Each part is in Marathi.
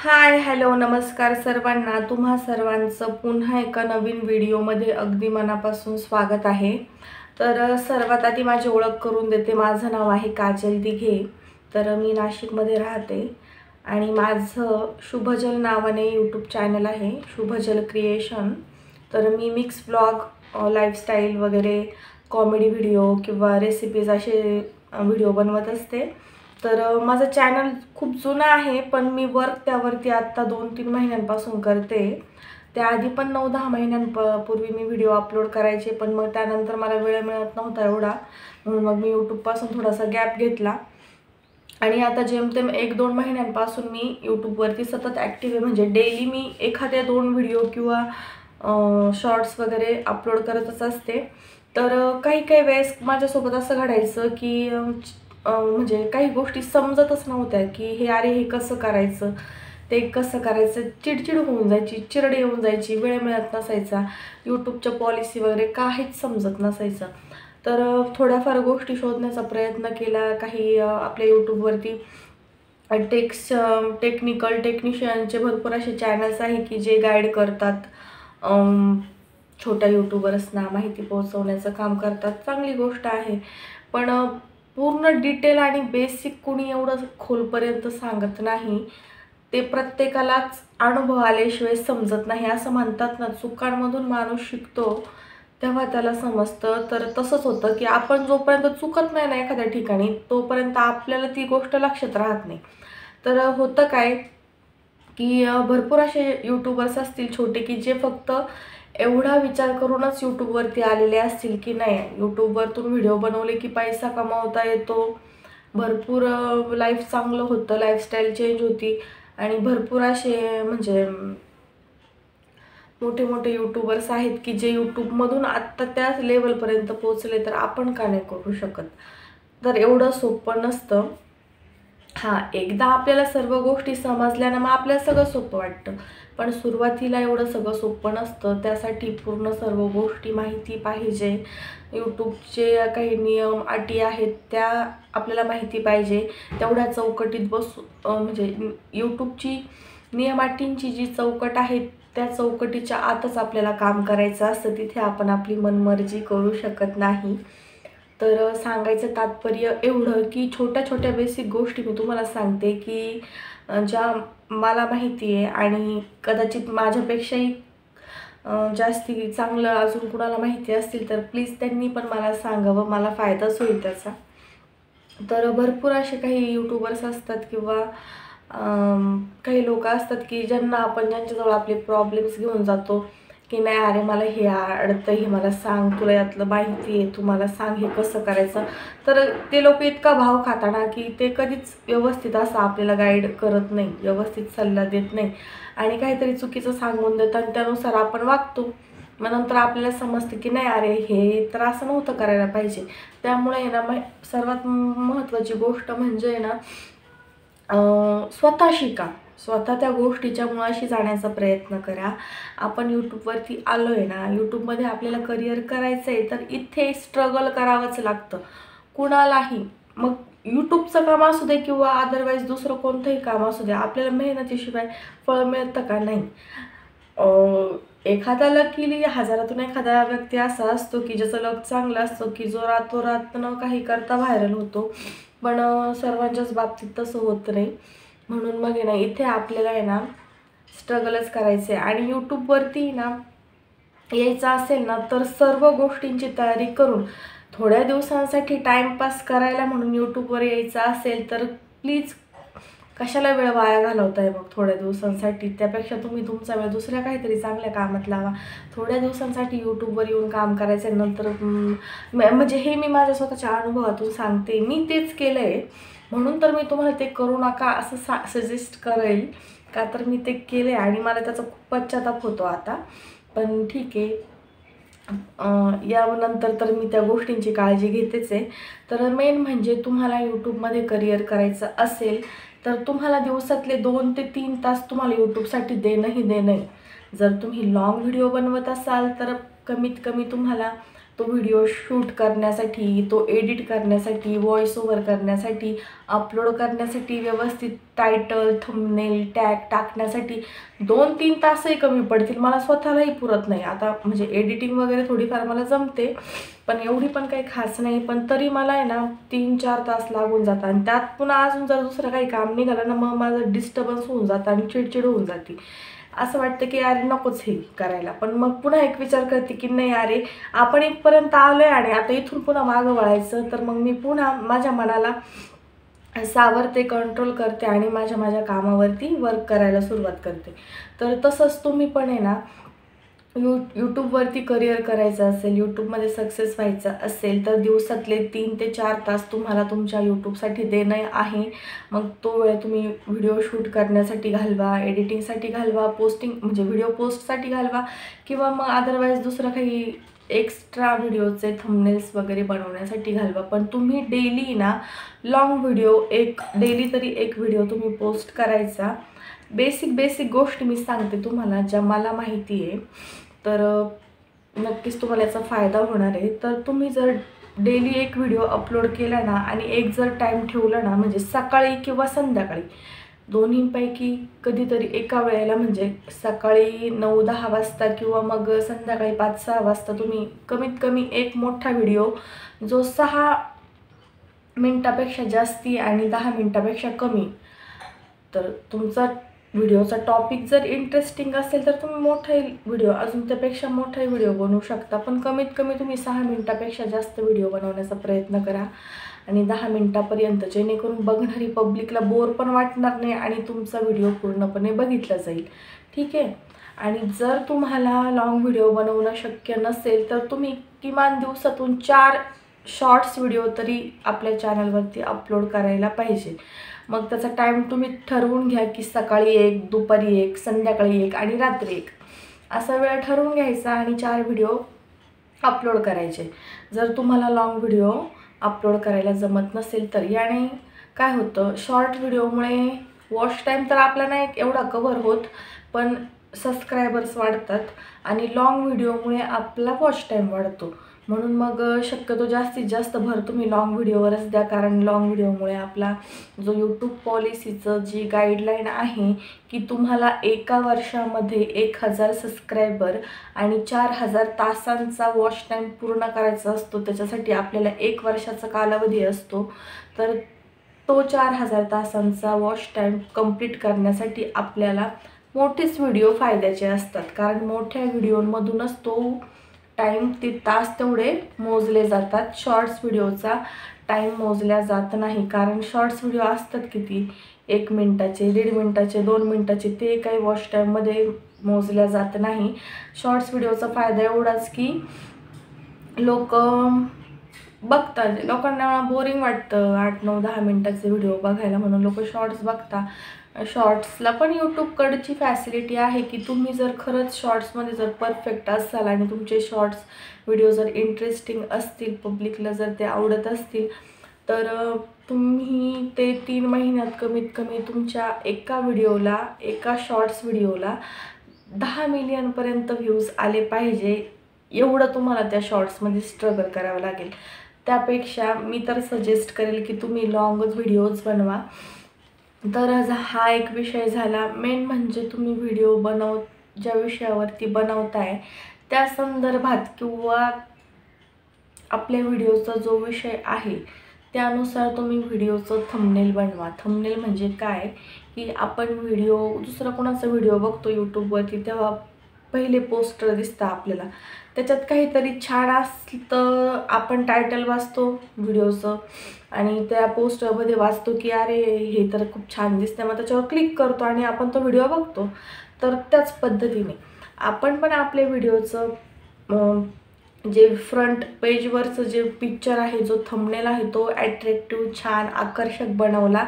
हाय हॅलो नमस्कार सर्वांना. तुम्हा सर्वांचं पुन्हा एका नवीन व्हिडिओमध्ये अगदी मनापासून स्वागत आहे. सर्वात आधी माझी ओळख करून देते. माझं नाव आहे काजल दिघे. मी नाशिकमध्ये राहते आणि माझं शुभजल नावाने यूट्यूब चॅनल आहे, शुभजल क्रिएशन. मी मिक्स ब्लॉग, लाईफस्टाईल वगैरे, कॉमेडी व्हिडिओ किंवा रेसिपीज असे व्हिडिओ बनवत असते. माझं चॅनल खूप जुनं आहे, पण मी वर्क त्यावरती आत्ता 2-3 महिन्यांपासून करते. त्याआधी पण 9-10 महिन्यांपूर्वी मी व्हिडिओ अपलोड करायचे, पण मग त्यानंतर मला वेळ मिळत नव्हता एवढा, म्हणून मग मी यूट्यूबपासून थोडासा गॅप घेतला. आणि आता जेमतेम 1-2 महिन्यांपासून मी यूट्यूबवरती सतत ॲक्टिव्ह आहे. म्हणजे डेली मी एखाद्या 2 व्हिडिओ किंवा शॉर्ट्स वगैरे अपलोड करतच असते. काही काही वेळेस माझ्यासोबत असं घडायचं की म्हणजे काही गोष्टी समजतच नव्हत्या की हे कसं करायचं, ते कसं करायचं. चिडचिड होऊन जायची, चिरड येऊन जायची, वेळ मिळत नसायचा, यूट्यूबच्या पॉलिसी वगैरे काहीच समजत नसायचं. थोड्याफार गोष्टी शोधण्याचा प्रयत्न केला. काही आपल्या यूट्यूबवरती टेक्निशियनचे भरपूर असे चॅनल्स आहे की जे गाईड करतात, छोट्या यूट्यूबर्सना माहिती पोहोचवण्याचं काम करतात. चांगली गोष्ट आहे, पण पूर्ण डिटेल आणि बेसिक कोणी एवढं खोलपर्यंत सांगत नाही. ते प्रत्येकालाच अनुभव आल्याशिवाय समजत नाही. असं म्हणतात ना, चुकांमधून माणूस शिकतो तेव्हा त्याला समजतं. तसंच होतं की आपण जोपर्यंत चुकत नाही ना एखाद्या ठिकाणी, तोपर्यंत आपल्याला ती गोष्ट लक्षात राहत नाही. होतं काय की भरपूर असे यूट्यूबर्स असतील छोटे की जे फक्त एवढा विचार करूनच यूट्यूबवरती आलेले असतील की नाही, यूट्यूबवरतून व्हिडिओ बनवले की पैसा कमावता येतो, भरपूर लाईफ चांगलं होतं, लाईफस्टाईल चेंज होती. आणि भरपूर असे म्हणजे मोठे मोठे यूट्यूबर्स आहेत की जे यूट्यूबमधून आत्ता त्या लेवलपर्यंत पोहोचले, तर आपण का नाही करू शकत? एवढं सोपं नसतं. हां, एकदा आपल्याला सर्व गोष्टी समजल्यानं मग आपल्याला सगळं सोपं वाटतं, पण सुरुवातीला एवढं सगळं सोपं नसतं. त्यासाठी पूर्ण सर्व गोष्टी माहिती पाहिजे. यूट्यूबचे काही नियम अटी आहेत त्या आपल्याला माहिती पाहिजे. तेवढ्या चौकटीत म्हणजे यूट्यूबची नियम अटींची जी चौकट आहे त्या चौकटीच्या आतच आपल्याला काम करायचं असतं. तिथे आपण आपली मनमर्जी करू शकत नाही. सांगायचं तात्पर्य एवढं की छोट्या छोट्या बेसिक गोष्टी मी तुम्हाला सांगते की ज्या मला माहिती आहे आणि कदाचित माझ्यापेक्षाही जास्ती चांगलं अजून कुणाला माहिती असतील तर प्लीज त्यांनी पण मला सांगावं, मला फायदाच होईल त्याचा. भरपूर असे काही यूट्यूबर्स असतात किंवा काही लोक असतात की ज्यांच्याजवळ आपले प्रॉब्लेम्स घेऊन जातो की नाही, अरे मला हे अडतं, हे मला सांग, तुला यातलं माहिती आहे, तू मला सांग हे कसं करायचं. ते लोक इतका भाव खाताना की ते कधीच व्यवस्थित असं आपल्याला गाईड करत नाही, व्यवस्थित सल्ला देत नाही आणि काहीतरी चुकीचं सांगून देतात आणि त्यानुसार आपण वागतो. मग नंतर आपल्याला समजतं की नाही, अरे हे तर असं नव्हतं करायला पाहिजे. त्यामुळे ना सर्वात महत्त्वाची गोष्ट म्हणजे ना, स्वतः शिका, स्वतः त्या गोष्टीच्या मुळाशी जाण्याचा प्रयत्न करा. आपण यूट्यूबवरती आलो आहे ना, यूट्यूबमध्ये आपल्याला करिअर करायचं आहे, तर इथे स्ट्रगल करावंच लागतं कुणालाही. मग यूट्यूबचं काम असू दे किंवा अदरवाईज दुसरं कोणतंही काम असू दे, आपल्याला मेहनतीशिवाय फळ मिळतं का? नाही. एखादा लकीली हजारातून एखादा व्यक्ती असा असतो की ज्याचं लक चांगलं असतं की जो रातोरात न काही करता व्हायरल होतो, पण सर्वांच्याच बाबतीत तसं होत नाही. म्हणून मग आहे ना, इथे आपल्याला आहे ना स्ट्रगलच करायचं आहे. आणि यूट्यूबवरती ना यायचं असेल ना, तर सर्व गोष्टींची तयारी करून, थोड्या दिवसांसाठी टाईमपास करायला म्हणून यूट्यूबवर यायचं असेल तर प्लीज कशाला वेळ वाया घालवताय मग थोड्या दिवसांसाठी? त्यापेक्षा तुम्ही तुमचा वेळ दुसऱ्या काहीतरी चांगल्या कामात लावा. थोड्या दिवसांसाठी यूट्यूबवर येऊन काम करायचं नंतर म्हणजे हे मी माझ्या स्वतःच्या अनुभवातून सांगते, मी तेच केलं आहे. म्हणून तर मी तुम्हाला ते करू नका असं सजेस्ट करेल, का तर मी ते केले आणि मला त्याचा खूप पश्चाताप होतो आता. पण ठीक आहे, यानंतर तर मी त्या गोष्टींची काळजी घेतेच आहे. मेन म्हणजे तुम्हाला यूट्यूबमध्ये करिअर करायचं असेल तर तुम्हाला दिवसातले 2 ते 3 तास तुम्हाला यूट्यूबसाठी देणंही देणं आहे. जर तुम्ही लॉंग व्हिडिओ बनवत असाल तर कमीत कमी तुम्हाला तो व्हिडिओ शूट करण्यासाठी, तो एडिट करण्यासाठी, व्हॉइस ओव्हर करण्यासाठी, अपलोड करण्यासाठी, व्यवस्थित टायटल, थंबनेल, टॅग टाकण्यासाठी 2-3 तासही कमी पडतील. मला स्वतःलाही पुरत नाही. आता म्हणजे एडिटिंग वगैरे थोडीफार मला जमते, पण एवढी पण काही खास नाही. पण तरी मला आहे ना 3-4 तास लागून जातात आणि त्यात पुन्हा अजून जर दुसरं काही काम निघालं ना मग माझं डिस्टर्बन्स होऊन जातं आणि चिडचिड होऊन जाते. असं वाटतं की अरे नकोच हे करायला. पण मग पुन्हा एक विचार करते की नाही अरे आपण इथपर्यंत आलोय आणि आता इथून पुन्हा मागं वळायचं. तर मग मी पुन्हा माझ्या मनाला सावरते, कंट्रोल करते आणि माझ्या कामावरती वर्क करायला सुरुवात करते. तर तसंच तुम्ही पण आहे ना यूट्यूबवरती करिअर करायचं असेल, यूट्यूबमध्ये सक्सेस व्हायचं असेल तर दिवसातले 3 ते 4 तास तुम्हाला तुमच्या यूट्यूबसाठी देणं आहे. मग तो वेळ तुम्ही व्हिडिओ शूट करण्यासाठी घालवा, एडिटिंगसाठी घालवा, पोस्टिंग म्हणजे व्हिडिओ पोस्टसाठी घालवा किंवा मग अदरवाईज दुसरं काही एक्स्ट्रा व्हिडिओचे थंबनेल्स वगैरे बनवण्यासाठी घालवा. पण तुम्ही डेली ना लॉंग व्हिडिओ डेली तरी एक व्हिडिओ तुम्ही पोस्ट करायचा. बेसिक गोष्टी मी सांगते तुम्हाला ज्या मला माहिती आहे. तर नक्कीच तुम्हाला याचा फायदा होणार आहे. तर तुम्ही जर डेली एक व्हिडिओ अपलोड केला ना आणि एक जर टाईम ठेवला ना म्हणजे सकाळी किंवा संध्याकाळी दोन्हीपैकी कधीतरी एका वेळेला म्हणजे सकाळी 9-10 वाजता किंवा मग संध्याकाळी 5-6 वाजता तुम्ही कमीत कमी एक मोठा व्हिडिओ जो 6 मिनिटापेक्षा जास्ती आणि 10 मिनिटापेक्षा कमी, तर तुमचा व्हिडिओचा टॉपिक जर इंटरेस्टिंग असेल तर तुम्ही मोठा व्हिडिओ अजून त्यापेक्षा मोठा व्हिडिओ बनवू शकता. पण कमीत कमी तुम्ही 6 मिनिटापेक्षा जास्त व्हिडिओ बनवण्याचा प्रयत्न करा आणि 10 मिनिटापर्यंत, जेणेकरून बघणारी पब्लिकला बोर पण वाटणार नाही आणि तुमचा व्हिडिओ पूर्णपणे बघितला जाईल. ठीक आहे. आणि जर तुम्हाला लॉंग व्हिडिओ बनवणं शक्य नसेल तर तुम्ही किमान दिवसातून 4 शॉर्ट्स व्हिडिओ तरी आपल्या चॅनलवरती अपलोड करायला पाहिजे. मग त्याचा टाईम तुम्ही ठरवून घ्या की सकाळी 1, दुपारी 1, संध्याकाळी 1 आणि रात्री 1 असा वेळ ठरवून घ्यायचा आणि 4 व्हिडिओ अपलोड करायचे. जर तुम्हाला लॉंग व्हिडिओ अपलोड करायला जमत नसेल तर. याने काय होतं, शॉर्ट व्हिडिओमुळे वॉच टाईम तर आपला नाही एवढा कव्हर होत, पण सबस्क्रायबर्स वाढतात आणि लॉंग व्हिडिओमुळे आपला वॉच टाईम वाढतो. म्हणून मग शक्यतो जास्तीत जास्त भर तुम्ही लॉंग व्हिडिओवरच द्या, कारण लॉंग व्हिडिओमुळे आपला जो यूट्यूब पॉलिसीचं जी गाईडलाईन आहे की तुम्हाला एका वर्षामध्ये 1000 सबस्क्रायबर आणि 4000 तासांचा वॉच टाईम पूर्ण करायचा असतो. त्याच्यासाठी आपल्याला 1 वर्षाचा कालावधी असतो. तर तो 4000 तासांचा वॉच टाईम कंप्लीट करण्यासाठी आपल्याला मोठेच व्हिडिओ फायद्याचे असतात, कारण मोठ्या व्हिडिओमधूनच तो टाईम ते तास तेवढे मोजले जातात. शॉर्ट्स व्हिडिओचा टाईम मोजल्या जात नाही, कारण शॉर्ट्स व्हिडिओ असतात किती 1 मिनिटाचे, 1.5 मिनिटाचे, 2 मिनिटाचे, ते काही वॉच टाईममध्ये मोजल्या जात नाही. शॉर्ट्स व्हिडिओचा फायदा एवढाच की लोक बघतात, लोकांना बोरिंग वाटतं 8, 9, 10 मिनिटाचे व्हिडिओ बघायला, म्हणून लोक शॉर्ट्स बघतात. शॉर्ट्सला पण यूट्यूबकडची फॅसिलिटी आहे की तुम्ही जर खरंच शॉर्ट्समध्ये जर परफेक्ट असाल आणि तुमचे शॉर्ट्स व्हिडिओ जर इंटरेस्टिंग असतील, पब्लिकला जर ते आवडत असतील, तर तुम्ही ते 3 महिन्यात कमीत कमी तुमच्या एका व्हिडिओला, एका शॉर्ट्स व्हिडिओला 10 मिलियनपर्यंत व्ह्यूज आले पाहिजे. एवढं तुम्हाला त्या शॉर्ट्समध्ये स्ट्रगल करावं लागेल. त्यापेक्षा मी तर सजेस्ट करेल की तुम्ही लॉंगच व्हिडिओज बनवा. तर हा एक विषय झाला. मेन म्हणजे तुम्ही व्हिडिओ ज्या विषयावरती बनवताय त्या संदर्भात किंवा आपल्या व्हिडिओचा जो विषय आहे त्यानुसार तुम्ही व्हिडिओचं थंबनेल बनवा. थंबनेल म्हणजे काय की आपण दुसरा कोणाचा व्हिडिओ बघतो यूट्यूबवरती तेव्हा पहिले पोस्टर दिसतं आपल्याला, त्याच्यात काहीतरी छान असतं, आपण टायटल वाचतो व्हिडिओचं आणि त्या पोस्टरमध्ये वाचतो की अरे हे तर खूप छान दिसतं, मग त्याच्यावर क्लिक करतो आणि आपण तो व्हिडिओ बघतो. तर त्याच पद्धतीने आपण पण आपल्या व्हिडिओचं जे फ्रंट पेजवरचं जे पिक्चर आहे, जो थंबनेल आहे, तो ॲट्रॅक्टिव्ह, छान, आकर्षक बनवला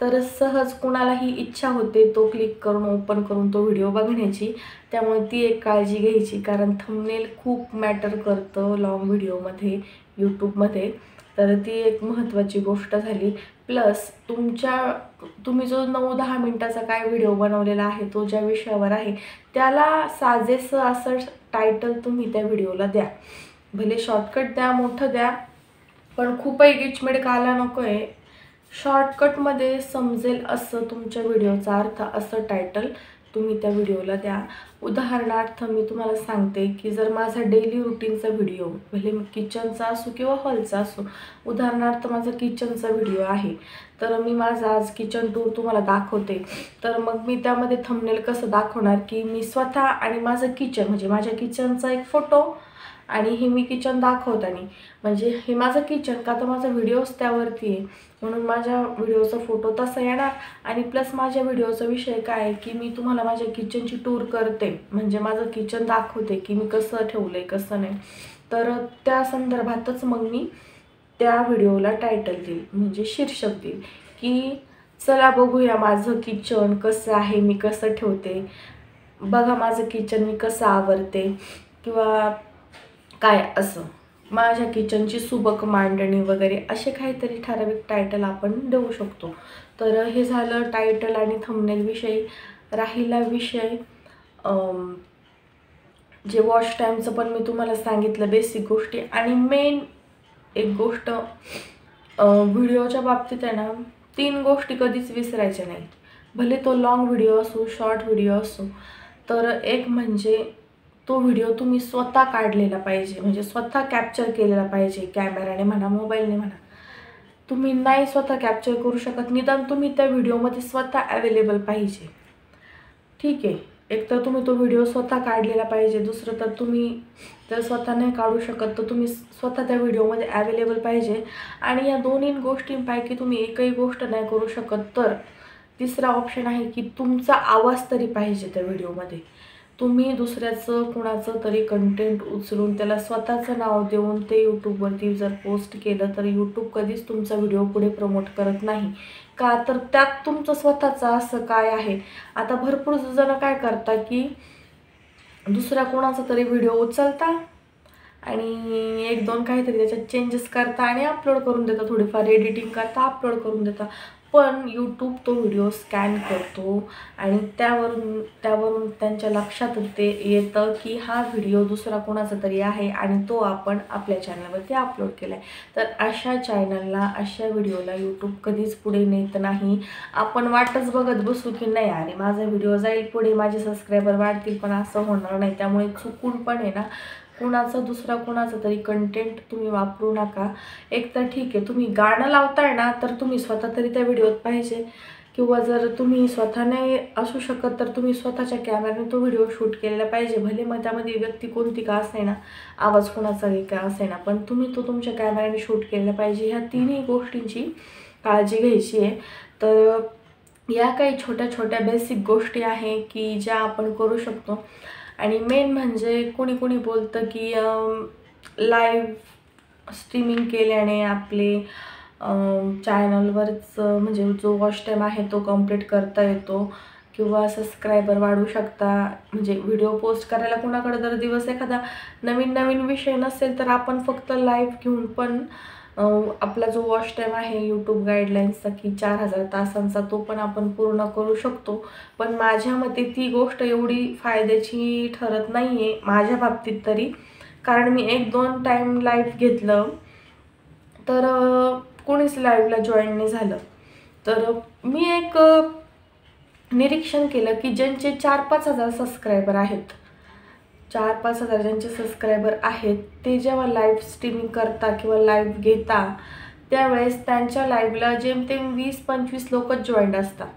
तर सहज कुणालाही इच्छा होते तो क्लिक करून ओपन करून तो व्हिडिओ बघण्याची. त्यामुळे ती एक काळजी घ्यायची, कारण थंबनेल खूप मॅटर करतं लॉंग व्हिडिओमध्ये, यूट्यूबमध्ये. तर ती एक महत्त्वाची गोष्ट झाली. प्लस तुम्ही जो 9-10 मिनिटाचा काय व्हिडिओ बनवलेला आहे, तो ज्या विषयावर आहे त्याला साजेसं असं टायटल तुम्ही त्या व्हिडिओला द्या. भले शॉर्टकट द्या, मोठं द्या, पण खूपही गिचमिड आला नको आहे. शॉर्टकटमध्ये समजेल असं तुमच्या व्हिडिओचा अर्थ असं टायटल तुम्ही त्या व्हिडिओला द्या. उदाहरणार्थ मी तुम्हाला सांगते की जर माझा डेली रुटीनचा व्हिडिओ भले किचनचा असो किंवा हॉलचा असो, उदाहरणार्थ माझा किचनचा व्हिडिओ आहे, तर मी माझा आज किचन टूर तुम्हाला दाखवते, तर मग मी त्यामध्ये थंबनेल कसं दाखवणार की मी स्वतः आणि माझं किचन म्हणजे माझ्या किचनचा एक फोटो आणि हे मी किचन दाखवताना म्हणजे हे माझं किचन का तर माझा व्हिडिओच त्यावरती आहे म्हणून माझ्या व्हिडिओचा फोटो तसा येणार. आणि प्लस माझ्या व्हिडिओचा विषय काय आहे की मी तुम्हाला माझ्या किचनची टूर करते, म्हणजे माझं किचन दाखवते की मी कसं ठेवलं आहे कसं नाही. तर त्या संदर्भातच मग मी त्या व्हिडिओला टायटल देईल म्हणजे शीर्षक देईल की चला बघूया माझं किचन कसं आहे, मी कसं ठेवते, बघा माझं किचन मी कसं आवरते किंवा काय असं माझ्या किचनची सुबक मांडणी वगैरे असे काहीतरी ठराविक टायटल आपण देऊ शकतो. तर हे झालं टायटल आणि थंबनेल विषयी. राहिला विषय जे वॉच टाईमचं पण मी तुम्हाला सांगितलं बेसिक गोष्टी. आणि मेन एक गोष्ट व्हिडिओच्या बाबतीत आहे ना, 3 गोष्टी कधीच विसरायच्या नाही, भले तो लॉंग व्हिडिओ असो शॉर्ट व्हिडिओ असो. तर एक म्हणजे तो व्हिडिओ तुम्ही स्वतः काढलेला पाहिजे, म्हणजे स्वतः कॅप्चर केलेला पाहिजे, कॅमेराने म्हणा मोबाईलने म्हणा. तुम्ही नाही स्वतः कॅप्चर करू शकत, निदान तुम्ही त्या व्हिडिओमध्ये स्वतः अवेलेबल पाहिजे. ठीक आहे, एक तर तुम्ही तो व्हिडिओ स्वतः काढलेला पाहिजे, दुसरं तर तुम्ही जर स्वतः नाही काढू शकत तर तुम्ही स्वतः त्या व्हिडिओमध्ये अवेलेबल पाहिजे. आणि या दोन्ही गोष्टींपैकी तुम्ही एकही गोष्ट नाही करू शकत तर तिसरा ऑप्शन आहे की तुमचा आवाज तरी पाहिजे त्या व्हिडिओमध्ये. तुम्ही दुसऱ्याचं कुणाचं तरी कंटेंट उचलून त्याला स्वतःचं नाव देऊन ते यूट्यूबवरती जर पोस्ट केलं तर यूट्यूब कधीच तुमचा व्हिडिओ पुढे प्रमोट करत नाही. का तर त्यात तुमचं स्वतःचं असं काय आहे. आता भरपूर जण काय करता की दुसऱ्या कोणाचा तरी व्हिडिओ उचलता आणि 1-2 काहीतरी त्याच्यात चेंजेस करता आणि अपलोड करून देता, थोडीफार एडिटिंग करता अपलोड करून देता. पण यूट्यूब तो व्हिडिओ स्कॅन करतो आणि त्यावरून त्यांच्या लक्षात ते येतं की हा व्हिडिओ दुसरा कोणाचा तरी आहे आणि तो आपण आपल्या चॅनलवरती अपलोड केला आहे. तर अशा चॅनलला अशा व्हिडिओला यूट्यूब कधीच पुढे नेत नाही. आपण वाटच बघत बसू की नाही अरे माझा व्हिडिओ जाईल पुढे, माझे सबस्क्रायबर वाढतील, पण असं होणार नाही. त्यामुळे चुकून पण आहे ना दुसरा कोणाचा तरी कंटेंट तुम्ही वापरू नका. एक तर ठीक आहे तुम्ही गाणं लावताय ना तर तुम्ही स्वतः तरी त्या व्हिडिओत पाहिजे, किंवा जर तुम्ही स्वतः नाही असू शकत तर तुम्ही स्वतःच्या कॅमेऱ्याने तो व्हिडिओ शूट केलेला पाहिजे. भले मग त्यामध्ये व्यक्ती कोणती का असे ना, आवाज कोणाचाही का असे ना, पण तुम्ही तो तुमच्या कॅमेऱ्याने शूट केलेला पाहिजे. ह्या तिन्ही गोष्टींची काळजी घ्यायची आहे. तर या काही छोट्या छोट्या बेसिक गोष्टी आहे की ज्या आपण करू शकतो. आणि मेन म्हणजे कोणी बोलतं की लाईव्ह स्ट्रीमिंग केल्याने आपले चॅनलवरच म्हणजे जो वॉच टाईम आहे तो कंप्लीट करता येतो किंवा सबस्क्रायबर वाढू शकता. म्हणजे व्हिडिओ पोस्ट करायला कोणाकडे जर दिवस एखादा नवीन विषय नसेल तर आपण फक्त लाईव्ह घेऊन पण आपला जो वॉच टाईम आहे यूट्यूब गाईडलाईन्सचा की 4000 तासांचा तो पण आपण पूर्ण करू शकतो. पण माझ्या मते ती गोष्ट एवढी फायद्याची ठरत नाही आहे माझ्या बाबतीत तरी, कारण मी 1-2 टाईम लाईव्ह घेतलं तर कोणीच लाईव्हला जॉईन नाही झालं. तर मी एक निरीक्षण केलं की ज्यांचे 4-5 हजार सबस्क्रायबर आहेत, 4-5 हजार ज्यांचे सबस्क्रायबर आहेत ते जेव्हा लाईव्ह स्ट्रीमिंग करता किंवा लाईव्ह घेता त्यावेळेस त्यांच्या लाईव्हला जेमतेम 20-25 लोकच जॉईंड असतात.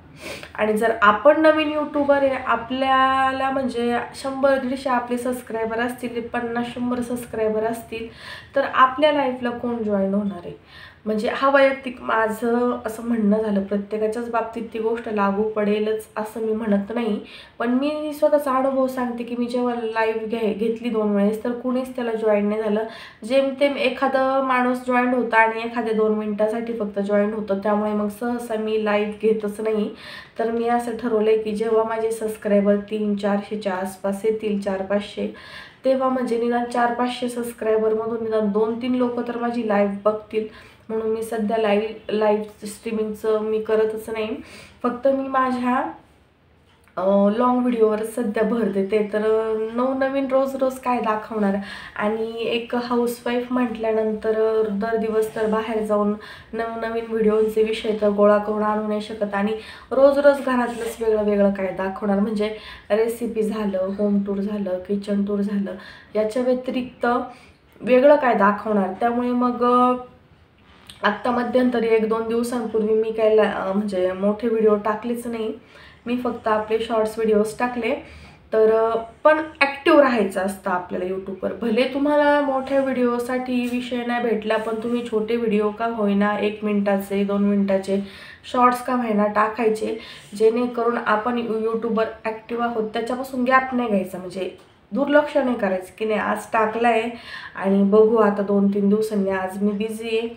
आणि जर आपण नवीन यूट्यूबर आहे, आपल्याला म्हणजे 100-150 आपले सबस्क्रायबर असतील, 50-100 सबस्क्रायबर असतील, तर आपल्या लाईव्हला कोण जॉईन होणार आहे. म्हणजे हा वैयक्तिक माझं असं म्हणणं झालं. प्रत्येकाच्याच बाबतीत ती गोष्ट लागू पडेलच असं मी म्हणत नाही, पण मी स्वतःचा अनुभव सांगते की मी जेव्हा लाईव्ह घेतली 2 वेळेस तर कुणीच त्याला जॉईन नाही झालं. जेमतेम एखादा माणूस जॉईन होता आणि एखाद्या 2 मिनिटासाठी फक्त जॉईन होतं. त्यामुळे मग सहसा मी लाईव्ह घेतच नाही. तर मी असं ठरवलं आहे की जेव्हा माझे सबस्क्रायबर 300-400च्या आसपास येतील, 400-500, तेव्हा म्हणजे निदान 400-500 सबस्क्रायबरमधून निदान 2-3 लोक तर माझी लाईव्ह बघतील. म्हणून मी सध्या लाईव्ह स्ट्रीमिंगचं मी करतच नाही. फक्त मी माझ्या लॉंग व्हिडिओवर सध्या भर देते, तर नवनवीन रोज रोज काय दाखवणार. आणि एक हाऊसवाईफ म्हटल्यानंतर दर दिवस तर बाहेर जाऊन नवनवीन व्हिडिओचे विषय तर गोळा करून आणू नाही शकत, आणि रोज रोज घरातलंच वेगळं वेगळं काय दाखवणार. म्हणजे रेसिपी झालं, होम टूर झालं, किचन टूर झालं, याच्या व्यतिरिक्त वेगळं काय दाखवणार. त्यामुळे मग आत्ता मध्यंतरी 1-2 दिवसांपूर्वी मी काय म्हणजे मोठे व्हिडिओ टाकलेच नाही, मी फक्त आपले शॉर्ट्स व्हिडिओज टाकले. तर पण ॲक्टिव्ह राहायचं असतं आपल्याला यूट्यूबवर. भले तुम्हाला मोठ्या व्हिडिओसाठी विषय नाही भेटला, पण तुम्ही छोटे व्हिडिओ का होईना 1 मिनिटाचे 2 मिनिटाचे शॉर्ट्स का होईना टाकायचे, जेणेकरून आपण यूट्यूबवर ॲक्टिव्ह आहोत. त्याच्यापासून गॅप नाही घ्यायचा, म्हणजे दुर्लक्ष नाही करायचं की नाही आज टाकला आहे आणि बघू आता 2-3 दिवसांनी, आज मी बिझी आहे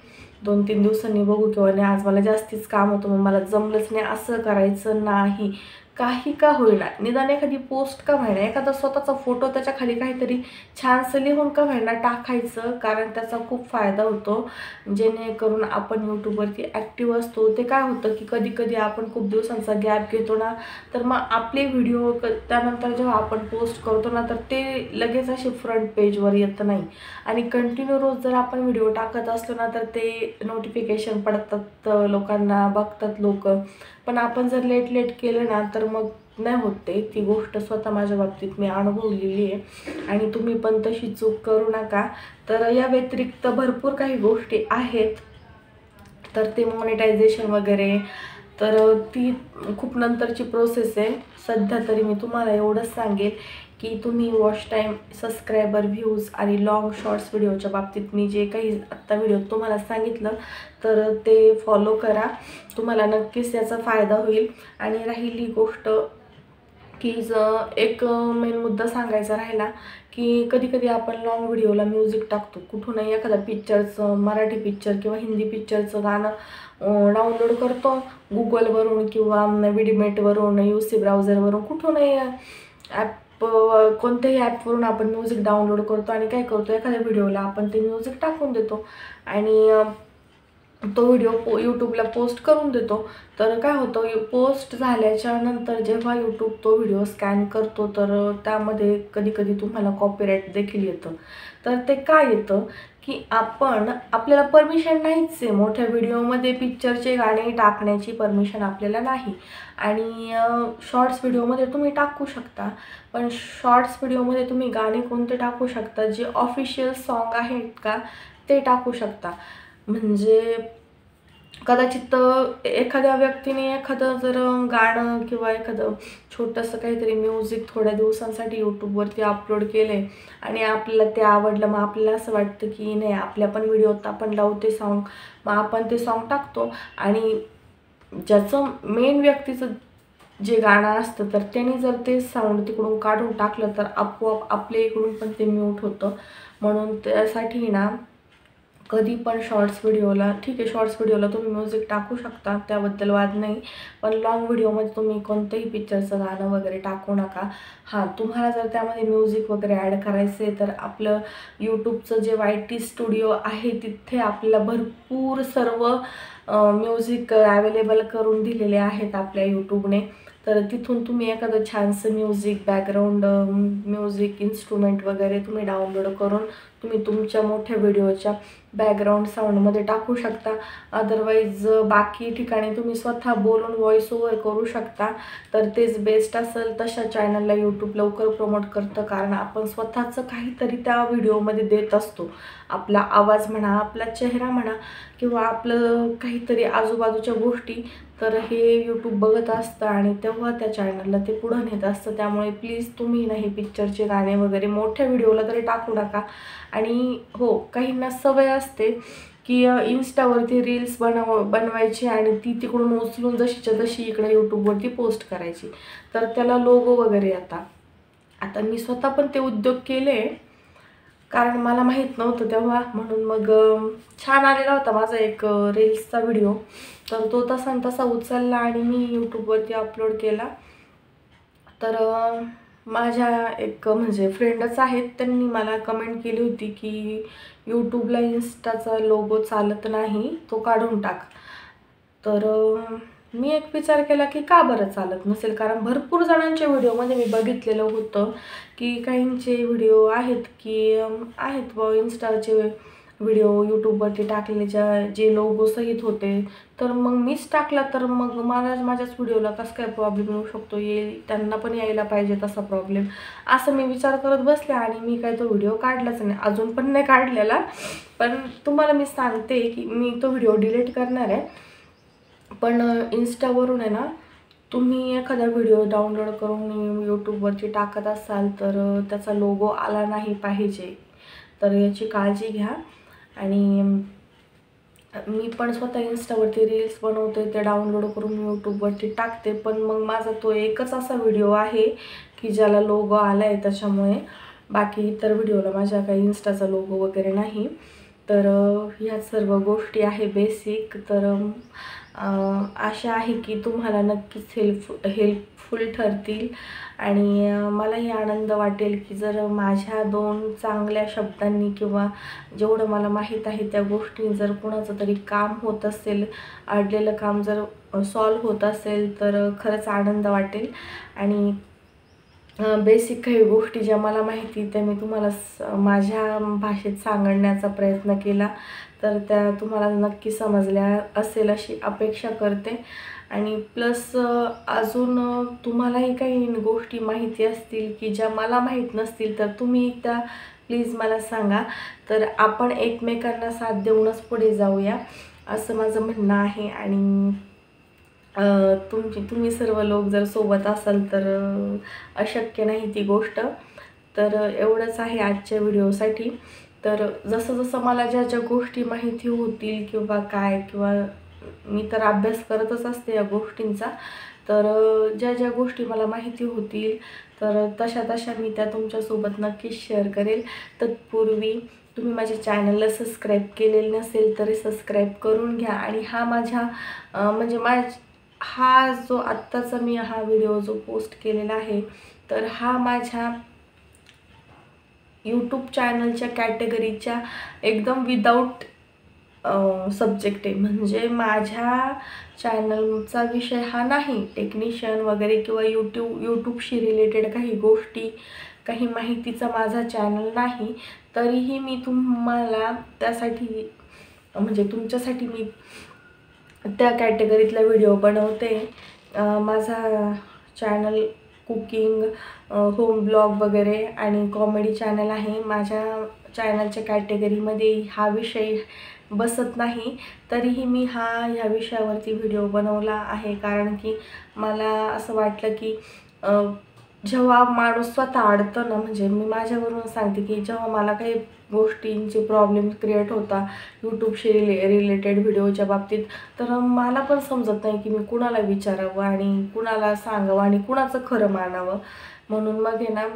2-3 दिवसांनी बघू, किंवा नाही आज मला जास्तीच काम होतं मग मला जमलंच नाही, असं करायचं नाही. काही का होईना, निदान एखादी पोस्ट का होईना, एखादा स्वतःचा फोटो त्याच्या खाली काहीतरी छानसं लिहून का होईना टाकायचं, कारण त्याचा खूप फायदा होतो. जेणेकरून आपण यूट्यूबवरती ॲक्टिव्ह असतो. ते काय होतं की कधी कधी आपण खूप दिवसांचा गॅप घेतो ना, तर मग आपले व्हिडिओ त्यानंतर जेव्हा आपण पोस्ट करतो ना, तर ते लगेच असे फ्रंट पेजवर येतं नाही. आणि कंटिन्यू रोज जर आपण व्हिडिओ टाकत असलो ना, तर ते नोटिफिकेशन पडतात, लोकांना बघतात लोक. पण आपण जर लेट लेट केलं ना, तर मग नाही होते. ती गोष्ट स्वतः माझ्या बाबतीत मी अनुभवलेली आहे, आणि तुम्ही पण तशी चूक करू नका. तर या व्यतिरिक्त भरपूर काही गोष्टी आहेत, तर ते मॉनिटायझेशन वगैरे, तर ती खूप नंतरची प्रोसेस आहे. सध्या तरी मी तुम्हाला एवढंच सांगेल की तुम्ही वॉच टाईम, सबस्क्रायबर, व्ह्यूज आणि लॉंग शॉर्ट्स व्हिडिओच्या बाबतीत मी जे काही आत्ता व्हिडिओ तुम्हाला सांगितलं, तर ते फॉलो करा. तुम्हाला नक्कीच याचा फायदा होईल. आणि राहिली गोष्ट की एक मेन मुद्दा सांगायचा राहिला की कधी कधी आपण लॉंग व्हिडिओला म्युझिक टाकतो कुठूनही, एखादा पिक्चरचं, मराठी पिक्चर किंवा हिंदी पिक्चरचं गाणं डाउनलोड करतो गुगलवरून किंवा विडीमेटवरून, UC ब्राउझरवरून, कुठूनही ॲप, कोणत्याही ॲपवरून आपण म्युझिक डाउनलोड करतो आणि काय करतो, एखाद्या व्हिडिओला आपण ते म्युझिक टाकून देतो आणि तो व्हिडिओ यूट्यूबला पोस्ट करून देतो. तर काय होतं, पोस्ट झाल्याच्या नंतर जेव्हा यूट्यूब तो व्हिडिओ स्कॅन करतो, तर त्यामध्ये कधी कधी तुम्हाला कॉपीराईट देखील येतं. तर ते काय येतं की आपल्याला परमिशन नाहीच आहे, मोठ्या व्हिडिओमध्ये पिक्चरचे गाणे टाकण्याची परमिशन आपल्याला नाही. आणि शॉर्ट्स व्हिडिओमध्ये तुम्ही टाकू शकता, पण शॉर्ट्स व्हिडिओमध्ये तुम्ही गाणे कोणते टाकू शकता, जे ऑफिशियल सॉन्ग आहेत का ते टाकू शकता. म्हणजे कदाचित एखाद्या व्यक्तीने एखादं जर गाणं किंवा एखादं छोटंसं काहीतरी म्युझिक थोड्या दिवसांसाठी यूट्यूबवरती अपलोड केलं आहे आणि आपल्याला ते आवडलं, मग आपल्याला असं वाटतं की नाही आपल्या पण व्हिडिओत आपण लावू ते सॉन्ग, मग आपण ते सॉन्ग टाकतो. आणि ज्याचं मेन व्यक्तीचं जे गाणं असतं, तर त्यांनी जर ते साऊंड तिकडून काढून टाकलं, तर आपोआप आपल्या इकडून पण ते म्यूट होतं. म्हणून त्यासाठी ना कधी पण शॉर्ट्स व्हिडिओला, ठीक आहे शॉर्ट्स व्हिडिओला तुम्ही म्युझिक टाकू शकता, त्याबद्दल वाद नाही, पण लॉंग व्हिडिओमध्ये तुम्ही कोणतंही पिक्चरचं गाणं वगैरे टाकू नका. हां, तुम्हाला जर त्यामध्ये म्युझिक वगैरे ॲड करायचं आहे, तर आपलं यूट्यूबचं जे YT स्टुडिओ आहे, तिथे आपल्याला भरपूर सर्व म्युझिक अवेलेबल करून दिलेले आहेत आपल्या यूट्यूबने. तर तिथून तुम्ही एखादं छानसं म्युझिक, बॅकग्राऊंड म्युझिक, इन्स्ट्रुमेंट वगैरे तुम्ही डाउनलोड करून तुम्ही तुमच्या मोठ्या व्हिडिओच्या बॅकग्राऊंड साऊंडमध्ये टाकू शकता. अदरवाईज बाकी ठिकाणी तुम्ही स्वतः बोलून व्हॉइस ओव्हर करू शकता, तर तेच बेस्ट असेल. तशा चॅनलला यूट्यूब लवकर प्रमोट करतं, कारण आपण स्वतःचं काहीतरी त्या व्हिडिओमध्ये देत असतो. आपला आवाज म्हणा, आपला चेहरा म्हणा, किंवा आपलं काहीतरी आजूबाजूच्या गोष्टी, तर हे यूट्यूब बघत असतं आणि तेव्हा त्या चॅनलला ते पुढं नेत असतं. त्यामुळे प्लीज तुम्ही नाही पिक्चरचे गाणे वगैरे मोठ्या व्हिडिओला तरी टाकू नका. आणि हो, काहींना सवय असते की इन्स्टावरती रील्स बनवायची आणि ती तिकडून उचलून जशीच्या तशी इकडे यूट्यूबवरती पोस्ट करायची, तर त्याला लोगो वगैरे येतात. आता मी स्वतः पण ते उद्योग केले, कारण मला माहीत नव्हतं तेव्हा, म्हणून मग छान आलेला होता माझा एक रील्सचा व्हिडिओ, तर तो तसा न तसा उचलला आणि मी यूट्यूबवरती अपलोड केला. तर माझ्या एक म्हणजे फ्रेंडच आहेत, त्यांनी मला कमेंट केली होती की यूट्यूबला इन्स्टाचा लोगो चालत नाही, तो काढून टाक. तर मी एक विचार केला की का बरं चालत नसेल, कारण भरपूर जणांच्या व्हिडिओमध्ये मी बघितलेलं होतं की काहींचे व्हिडिओ आहेत की आहेत व इन्स्टाचे व्हिडिओ यूट्यूबवरती टाकलेले जे लोगो सहित होते, तर मग मीच टाकला तर मग माझ्याच व्हिडिओला कसं काय प्रॉब्लेम येऊ शकतो, त्यांना पण यायला पाहिजे तसा प्रॉब्लेम, असं मी विचार करत बसले आणि मी काय तो व्हिडिओ काढलाच नाही, अजून पण नाही काढलेला. पण तुम्हाला मी सांगते की मी तो व्हिडिओ डिलीट करणार आहे. पण इन्स्टावरून आहे ना, तुम्ही एखादा व्हिडिओ डाउनलोड करून यूट्यूबवरती टाकत असाल तर त्याचा लोगो आला नाही पाहिजे, तर याची काळजी घ्या. आणि मी पण स्वतः इन्स्टावरती रील्स बनवते, ते डाउनलोड करून यूट्यूबवरती टाकते, पण मग माझा तो एकच असा व्हिडिओ आहे की ज्याला लोगो आला आहे, त्याच्यामुळे बाकी इतर व्हिडिओला माझ्या काही इन्स्टाचा लोगो वगैरे नाही. तर ह्या सर्व गोष्टी आहे बेसिक. तर आशा आहे की तुम्हाला नक्कीच हेल्पफुल ठरतील आणि मलाही आनंद वाटेल की जर माझ्या 2 चांगल्या शब्दांनी किंवा जेवढं मला माहीत आहे त्या गोष्टी जर कुणाचं तरी काम होत असेल, अडलेलं काम जर सॉल्व्ह होत असेल, तर खरंच आनंद वाटेल. आणि बेसिक काही गोष्टी ज्या मला माहिती त्या मी तुम्हाला माझ्या भाषेत सांगण्याचा प्रयत्न केला, तर त्या तुम्हाला नक्की समजल्या असेल अशी अपेक्षा करते. आणि प्लस अजून तुम्हालाही काही गोष्टी माहिती असतील की ज्या मला माहीत नसतील, तर तुम्ही त्या प्लीज मला सांगा, तर आपण एकमेकांना साथ देऊनच पुढे जाऊया असं माझं म्हणणं आहे. आणि तुम्ही सर्व लोक जर सोबत असाल तर अशक्य नाही ती गोष्ट. तर एवढंच आहे आजच्या व्हिडिओसाठी. तर जसं जसं मला ज्या ज्या गोष्टी माहिती होतील किंवा काय, किंवा मी तर अभ्यास करतच असते या गोष्टींचा, तर ज्या ज्या गोष्टी मला माहिती होतील तर तशा मी त्या तुमच्यासोबत नक्कीच शेअर करेल. तत्पूर्वी तुम्ही माझ्या चॅनलला सबस्क्राईब केलेलं नसेल तरी सबस्क्राईब करून घ्या. आणि हा माझ्या म्हणजे हा जो आत्ताचा मी हा व्हिडिओ जो पोस्ट केलेला आहे, तर हा माझ्या यूट्यूब चॅनलच्या कॅटेगरीच्या एकदम विदाऊट सब्जेक्ट आहे. म्हणजे माझ्या चॅनलचा विषय हा नाही टेक्निशियन वगैरे किंवा यूट्यूबशी रिलेटेड काही गोष्टी, काही माहितीचा माझा चॅनल नाही. तरीही मी तुम्हाला त्यासाठी म्हणजे तुमच्यासाठी मी त्या कॅटेगरीतला व्हिडिओ बनवते. माझा चॅनल कुकिंग, होम ब्लॉग वगैरे आणि कॉमेडी चॅनल आहे. माझ्या चॅनलच्या कॅटेगरीमध्ये हा विषय बसत नाही, तरीही मी ह्या विषयावरती व्हिडिओ बनवला आहे, कारण की मला असं वाटलं की जेव्हा माणूस स्वतः अडतं ना, म्हणजे मी माझ्यावरून सांगते की जेव्हा मला काही गोष्टींचे प्रॉब्लेम क्रिएट होता यूट्यूबशी रिलेटेड व्हिडिओच्या बाबतीत, तर मला पण समजत नाही की मी कुणाला विचारावं आणि कुणाला सांगावं आणि कुणाचं खरं मानावं. म्हणून मग आहे ना,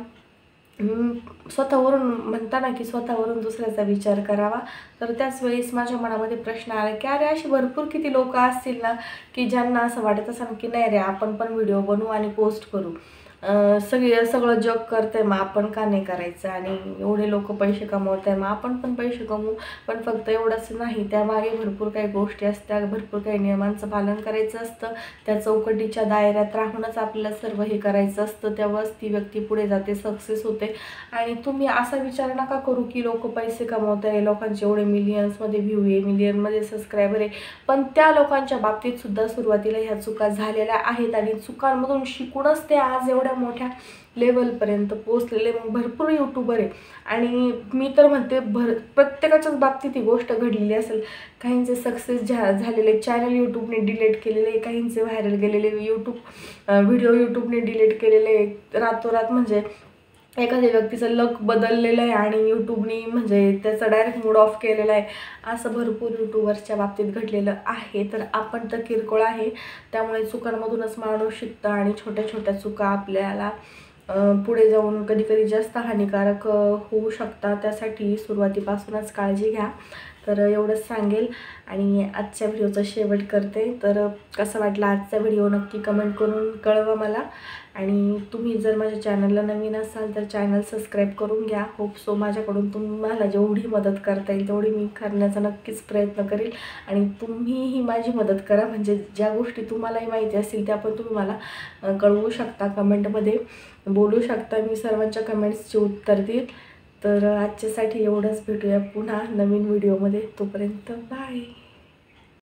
स्वतःवरून म्हणता ना की स्वतःवरून दुसऱ्याचा विचार करावा. तर त्याच वेळेस माझ्या मनामध्ये प्रश्न आला की अरे अशी भरपूर किती लोक असतील ना की ज्यांना असं वाटत असेल की नाही रे, आपण पण व्हिडिओ बनवू आणि पोस्ट करू, सगळं जग करते मग आपण का नाही करायचं, आणि एवढे लोक पैसे कमवत आहे मग आपण पण पैसे कमवू. पण फक्त एवढंच नाही, त्यामागे भरपूर काही गोष्टी असतात, भरपूर काही नियमांचं पालन करायचं असतं. त्या चौकटीच्या दायऱ्यात राहूनच आपल्याला सर्व हे करायचं असतं, तेव्हाच ती व्यक्ती पुढे जाते, सक्सेस होते. आणि तुम्ही असा विचार नका करू की लोक पैसे कमवत आहे, लोकांचे एवढे मिलियन्समध्ये व्ह्यू आहे, मिलियनमध्ये सबस्क्रायबर आहे, पण त्या लोकांच्या बाबतीत सुद्धा सुरुवातीला ह्या चुका झालेल्या आहेत आणि चुकांमधून शिकूनच ते आज एवढ्या मोठ्या लेवलपर्यंत पोहोचलेले भरपूर यूट्यूबर आहे. आणि मी तर म्हणते प्रत्येकाच्याच बाबतीत ही गोष्ट घडलेली असेल. काहींचे सक्सेस झालेले चॅनल यूट्यूबने डिलीट केलेले, काहींचे व्हायरल गेलेले व्हिडिओ यूट्यूबने डिलीट केलेले रातोरात, म्हणजे एखाद्या व्यक्तीचं लक बदललेलं आहे आणि यूट्यूबने म्हणजे त्याचा डायरेक्ट मूड ऑफ केलेला आहे. असं भरपूर यूट्यूबर्सच्या बाबतीत घडलेलं आहे. तर आपण तर किरकोळ आहे, त्यामुळे चुकांमधूनच माणूस शिकतं आणि छोट्या छोट्या चुका आपल्याला पुढे जाऊन कधी कधी जास्त हानिकारक होऊ शकतात. त्यासाठी सुरुवातीपासूनच काळजी घ्या. तर एवढंच सांगेल आणि आजच्या व्हिडिओचा शेवट करते. तर कसा वाटला आजचा व्हिडिओ नक्की कमेंट करून कळवा मला. आणि तुम्ही जर माझ्या चॅनलला नवीन असाल तर चॅनल सबस्क्राईब करून घ्या. होप सो माझ्याकडून तुम्हाला जेवढी मदत करता येईल तेवढी मी करण्याचा नक्कीच प्रयत्न करेल. आणि तुम्हीही माझी मदत करा, म्हणजे ज्या गोष्टी तुम्हालाही माहिती असतील त्या पण तुम्ही मला कळवू शकता, कमेंटमध्ये बोलू शकता. मी सर्वांच्या कमेंट्सचे उत्तर देईल. तर आजच्यासाठी एवढंच. भेटूया पुन्हा नवीन व्हिडिओमध्ये. तोपर्यंत बाय.